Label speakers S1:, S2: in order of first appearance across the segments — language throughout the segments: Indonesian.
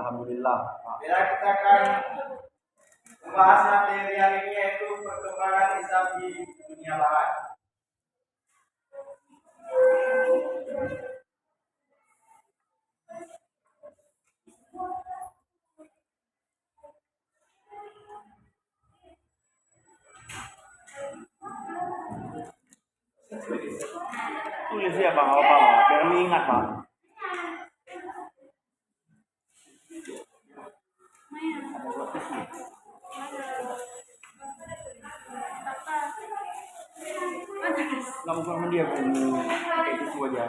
S1: Alhamdulillah.
S2: Bila kita akan membahas materi yang ini, yaitu perkembangan Islam di dunia barat.
S1: Tulis ya Bang, apa Bang? Biar mengingat Bang. Nggak mau sama dia kayak gitu aja.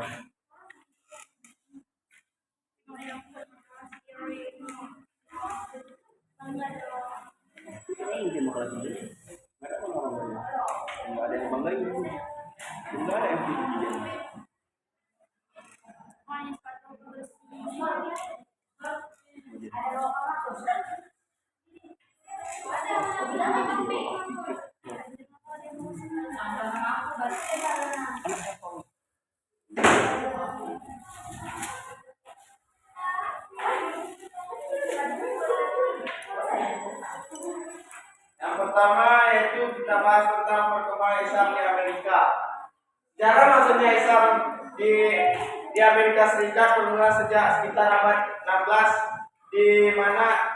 S1: Dia mau kelas ini. Nggak ada yang banggain. Nggak ada yang dia.
S2: Yang pertama yaitu kita bahas tentang perkembangan Islam di Amerika. Sejarah masuknya Islam di Amerika Serikat bermula sejak sekitar abad 16, di mana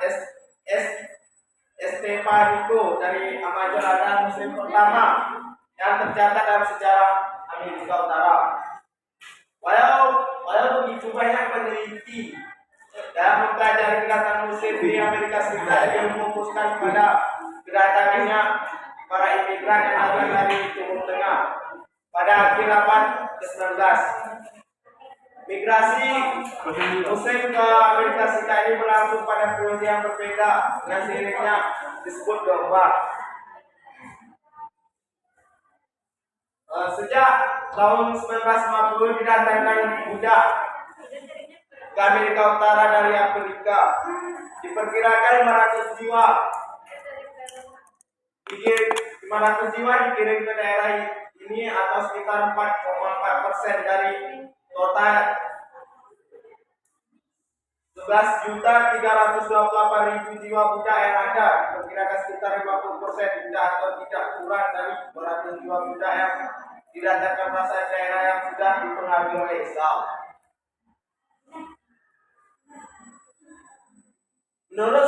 S2: Estevanico dari Amazon adalah Muslim pertama yang tercatat dalam sejarah Amerika Utara. Walau begitu banyak peneliti dalam mempelajari kedatangan Muslim di Amerika Serikat yang memfokuskan pada kedatangannya para imigran yang datang dari Timur Tengah pada akhir abad ke-19. Migrasi Muslim ke Amerika Serikat ini berlangsung pada periode yang berbeda dengan seiringnya disebut gelombang. Sejak tahun 1950 didatangkan budak ke Amerika Utara dari Afrika. Diperkirakan 500 jiwa dikirim ke daerah ini atau sekitar 4,4% dari total 11.328.000 jiwa budak yang ada. Diperkirakan sekitar 50% budak atau tidak kurang dari 200 jiwa budak yang didatangkan berasal daerah yang sudah dipengaruhi oleh Islam. Menurut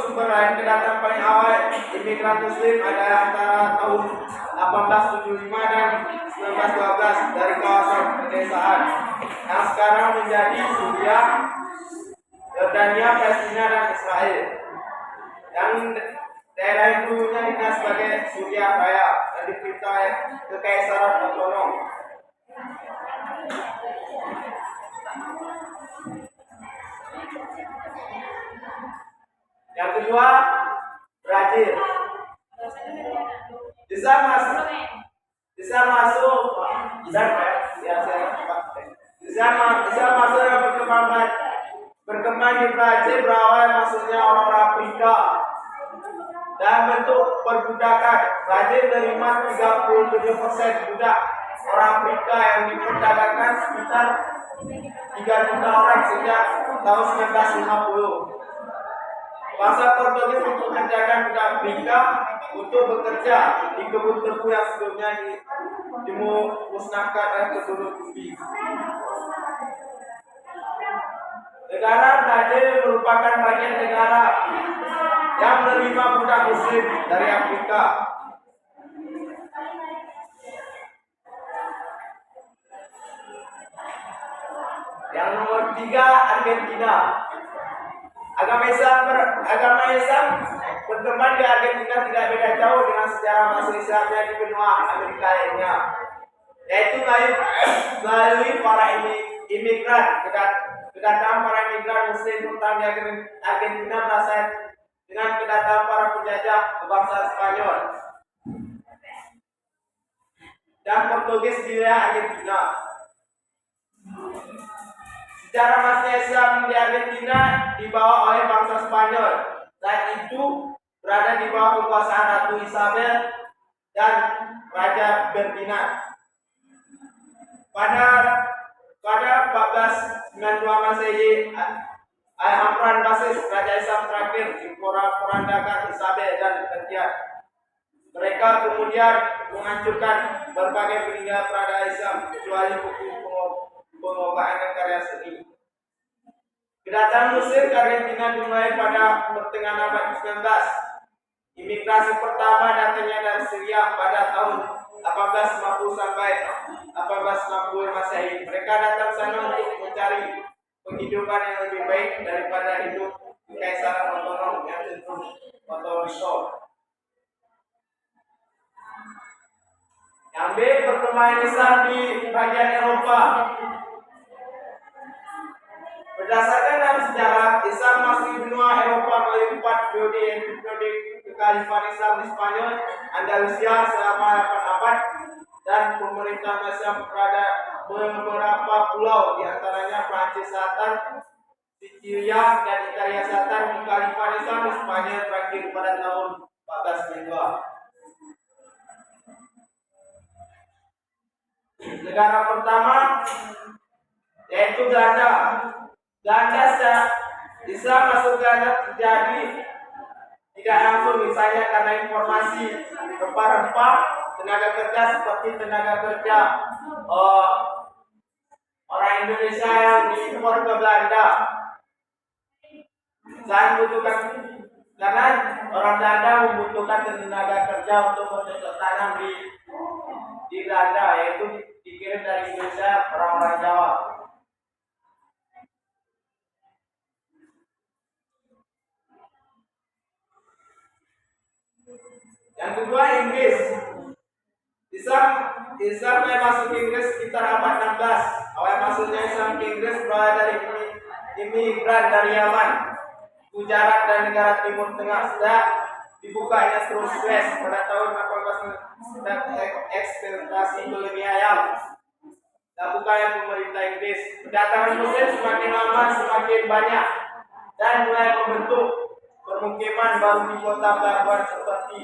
S2: sumber lain, kedatangan paling awal imigran Muslim adalah antara tahun 1875 dan 1912 dari kawasan pedesaan yang sekarang menjadi Syria, Yordania, Palestina, dan Israel. Yang daerah itu dulunya dikenal sebagai Syria Raya dan diperintah Kekaisaran Otonom. Yang kedua, Brazil. Bisa masuk yang berkembang di Brazil berawal masuknya orang Afrika dan bentuk perbudakan. Brazil menerima 37% budak orang Afrika yang diperdagangkan sekitar 3 juta orang sejak tahun 1950. Bangsa Portugis mempekerjakan budak Afrika untuk bekerja di kebun tebu yang sebelumnya dimusnahkan oleh penduduk Bugis. Negara Brazil merupakan bagian negara yang menerima budak Muslim dari Afrika. Yang nomor 3, Argentina. Agama Islam berkembang di Argentina tidak beda jauh dengan sejarah masuk Islamnya di benua Amerika lainnya, yaitu melalui para imigran. Kedatangan para imigran Muslim terutama di Argentina berasal dengan kedatangan para penjajah bangsa Spanyol dan Portugis di wilayah Argentina. Sejarah masuknya Islam di Argentina dibawa oleh bangsa Spanyol. Saat itu berada di bawah kekuasaan Ratu Isabel dan Raja Ferdinand. Pada 1492 Masehi, Amran basis Raja Islam terakhir di porandakan Isabel dan Ketiak. Mereka kemudian menghancurkan berbagai peninggalan peradaban Islam kecuali buku pengobakan karya seni. Kedatangan Mesir ke Argentina dimulai pada pertengahan abad 19. Imigrasi pertama datangnya dari Syria pada tahun 1850 sampai 1860 Masehi. Mereka datang sana untuk mencari penghidupan yang lebih baik daripada hidup kekaisaran otonom yang cenderung otoriter. Yang B, perkembangan Islam di bagian Eropa. Berdasarkan dalam sejarah, Islam masuk di benua Eropa melalui 4 periode, yaitu periode kekhalifahan Islam di Spanyol, Andalusia selama 8 abad, dan pemerintahan Islam pada beberapa pulau, diantaranya Prancis Selatan, Sicilia, dan Italia Selatan. Kekhalifahan Islam di Spanyol berakhir pada tahun 1492. Negara pertama yaitu Belanda. Islam masuk Belanda terjadi tidak langsung, misalnya karena informasi rempah-rempah, tenaga kerja seperti tenaga kerja orang Indonesia yang diimpor ke Belanda. Karena orang Belanda membutuhkan tenaga kerja untuk bercocok tanam di Belanda, yaitu dikirim dari Indonesia orang-orang Jawa. Yang kedua, Inggris. Islam yang masuk ke Inggris sekitar abad 16. Awal masuknya Islam ke Inggris berawal dari imigran dari Yaman, Gujarat, dan negara Timur Tengah. Sejak dibukanya Terus Suez pada tahun 1800, eksploitasi kolonial dan bukanya pemerintah Inggris. Kedatangan Muslim semakin lama semakin banyak dan mulai membentuk permukiman baru di kota pelabuhan seperti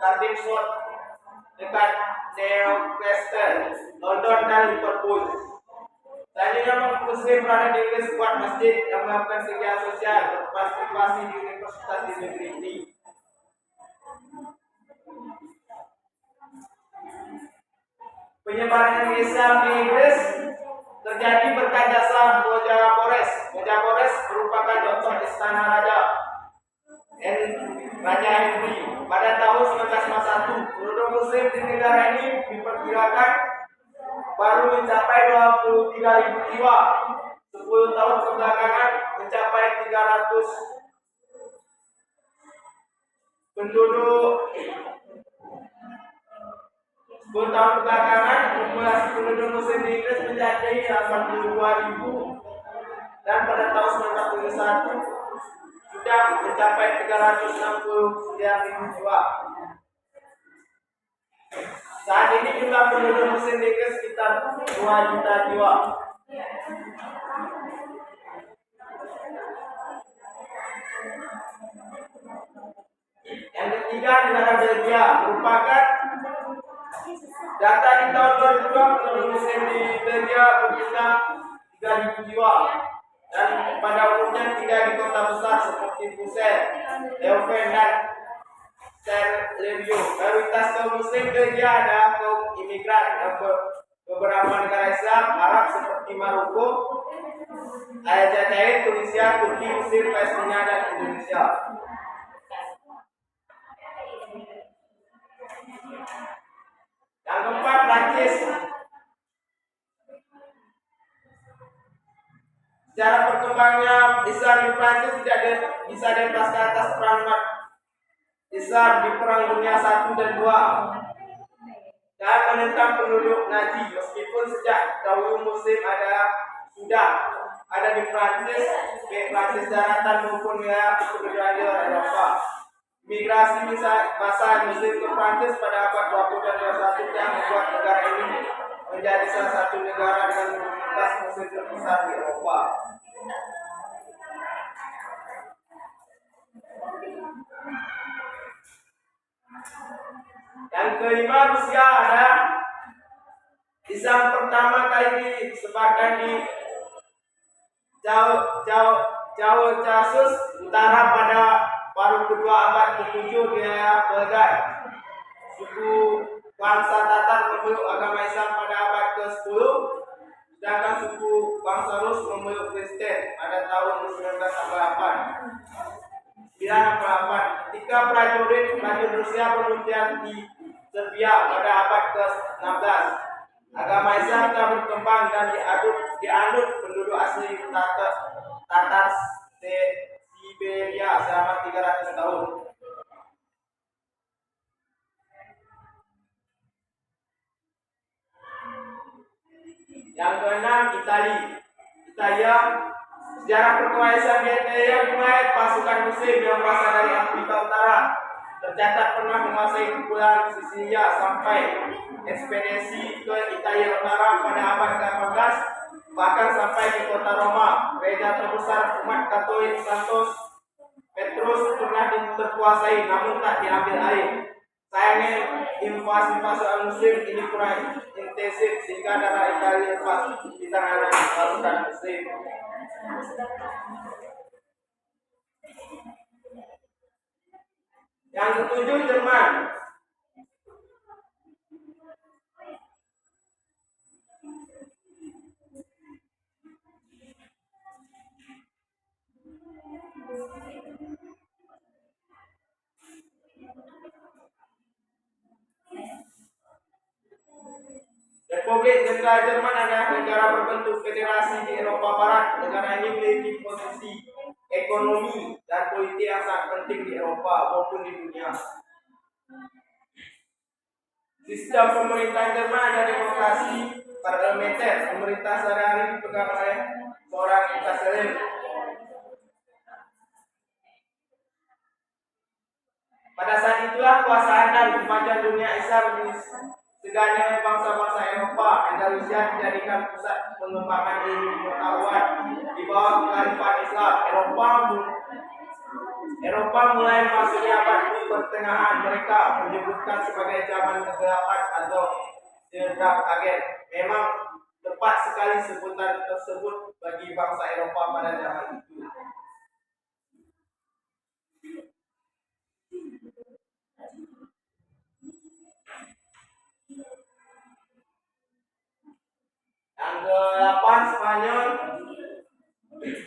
S2: Cardiff, dekat Newcastle, London, dan Liverpool. Selanjutnya, Muslim berada di Inggris buat masjid yang melakukan kegiatan sosial berpartisipasi di universitas di negeri ini. Penyebaran Islam di Inggris terjadi berkat jasa Mojabores. Mojabores merupakan doktor istana Raja Henry. Pada tahun 1951, penduduk Muslim di negara ini diperkirakan baru mencapai 23.000 jiwa. 10 tahun kebelakangan mencapai 300 penduduk. 10 tahun belakangan populasi penduduk Muslim di Inggris mencapai 82.000 dan pada tahun 1991 sudah mencapai 369.000 jiwa. Saat ini jumlah penduduk Muslim di Inggris sekitar 2 juta jiwa. Yang ketiga, negara Belgia merupakan data di tahun 2002 penduduk Muslim di Belgia berjumlah 3.000 jiwa. Dan pada umumnya tinggal di kota besar seperti Brussels, Leuven, dan Cherbourg. Mayoritas kaum Muslim Belgia adalah kaum imigran dan beberapa negara Islam Arab seperti Maroko, Aljazair, Tunisia, Turki, Mesir, Palestina, dan Indonesia. Yang keempat, Prancis. Secara perkembangannya Islam di Prancis tidak bisa dilepas ke atas perang Islam di Perang Dunia I dan II dan menentang penduduk Nazi. Meskipun sejak dahulu Muslim sudah ada di Prancis, baik Prancis daratan maupun wilayah sebagian Eropa. Migrasi masa Muslim ke Prancis pada abad 20 dan 21 yang membuat negara ini menjadi salah satu negara dengan komunitas Muslim terbesar di Eropa. Yang kelima, Rusia. Ada Islam pertama kali disebarkan di Caucasus Utara pada paruh kedua abad ke-7 dia Belgai. Suku bangsa Tatar memeluk agama Islam pada abad ke-10, sedangkan suku bangsa Rus memeluk Kristen pada tahun 1968. Ketika prajurit Rusia bermukian di Serbia pada abad ke-16, agama Islam telah berkembang dan dianut penduduk asli Tatar Siberia selama 300 tahun. Yang keenam, Italia. Sejarah perkemahisan Italia dimulai pasukan Muslim yang berasal dari Afrika Utara. Tercatat pernah menguasai kepulauan Sisilia sampai ekspedisi ke Italia Utara pada abad ke-18, bahkan sampai di kota Roma. Gereja terbesar umat Katolik Santos Petrus pernah terkuasai namun tak diambil alih. Sayangnya invasi pasukan Muslim ini kurang intensif sehingga darah Italia lepas di tangan pasukan Muslim. Yang ketujuh, Jerman. Republik Jenderal Jerman adalah negara berbentuk federasi di Eropa Barat. Negara ini memiliki posisi ekonomi dan politik yang sangat penting di Eropa maupun di dunia. Sistem pemerintahan Jerman ada demokrasi parlementer. Pemerintah sehari-hari dipegang oleh seorang kanselir. Pada saat itulah kuasa dan sepanjang dunia Islam di segala bangsa-bangsa Eropa. Andalusia dijadikan pusat pengembangan ilmu pengetahuan di bawah kekhalifan Islam. Eropa mulai memasuki abad pertengahan. Mereka menyebutkan sebagai zaman kegelapan atau The Dark Age. Memang tepat sekali sebutan tersebut bagi bangsa Eropa pada zaman itu. Yang ke-8, Spanyol.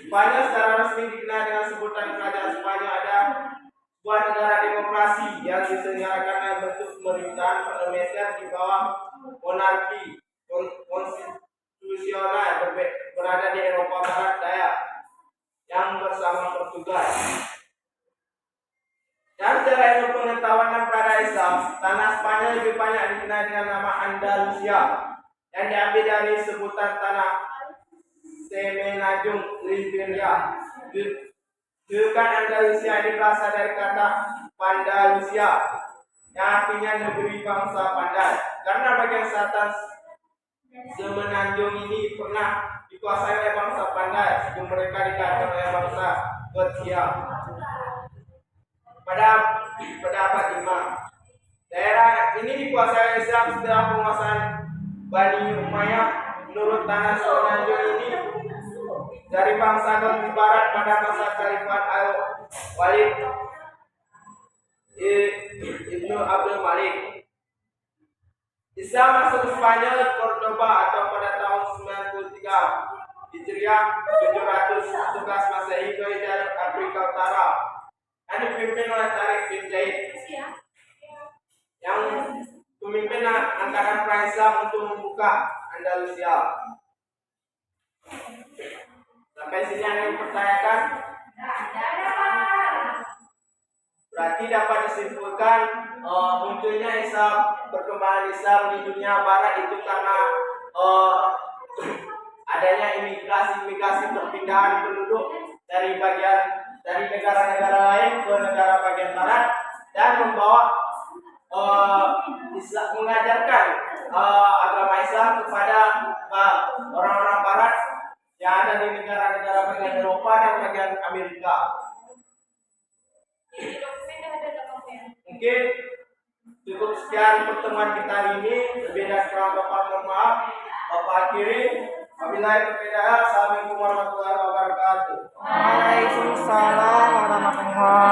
S2: Spanyol secara resmi dikenal dengan sebutan Kerajaan Spanyol. Ada sebuah negara demokrasi yang diselenggarakan dalam bentuk pemerintahan parlementer di bawah monarki konstitusional berada di Eropa Barat Daya yang bersama Portugal. Dan secara ilmu pengetahuan dan peradaban Islam, tanah Spanyol lebih banyak dikenal dengan nama Andalusia yang diambil dari sebutan tanah Semenanjung Liberia. Julukan Andalusia ini berasal dari kata Pandalusia yang artinya negeri bangsa pandai. Karena bagian selatan Semenanjung ini pernah dikuasai oleh bangsa Pandai sebelum mereka dikalahkan oleh bangsa Persia pada abad 5. Daerah ini dikuasai oleh Islam setelah penguasaan Bani Umayyah. Menurut tanah Semenanjung ini dari bangsa Turki Barat pada masa Khalifah Al-Walid Ibnu Abdul Malik. Islam masuk ke Spanyol Cordoba atau pada tahun 93 Hijriah 711 Masehi ke jalur Afrika Utara yang dipimpin oleh Tariq bin Zaid yang pemimpin angkatan perang Islam untuk membuka Andalusia. Sampai sini ada yang mempertanyakan? Berarti dapat disimpulkan munculnya Islam, perkembangan Islam di dunia Barat itu karena adanya imigrasi perpindahan penduduk dari negara-negara lain ke negara bagian Barat dan membawa Islam, mengajarkan agama Islam kepada orang-orang Barat yang ada di negara-negara bagian Eropa dan bagian Amerika. Mungkin cukup sekian pertemuan kita hari ini. Lebih dan kurang Bapak mohon maaf. Bapak akhiri. Wabillahi taufiq. Assalamualaikum warahmatullahi wabarakatuh.
S3: Waalaikumsalam warahmatullahi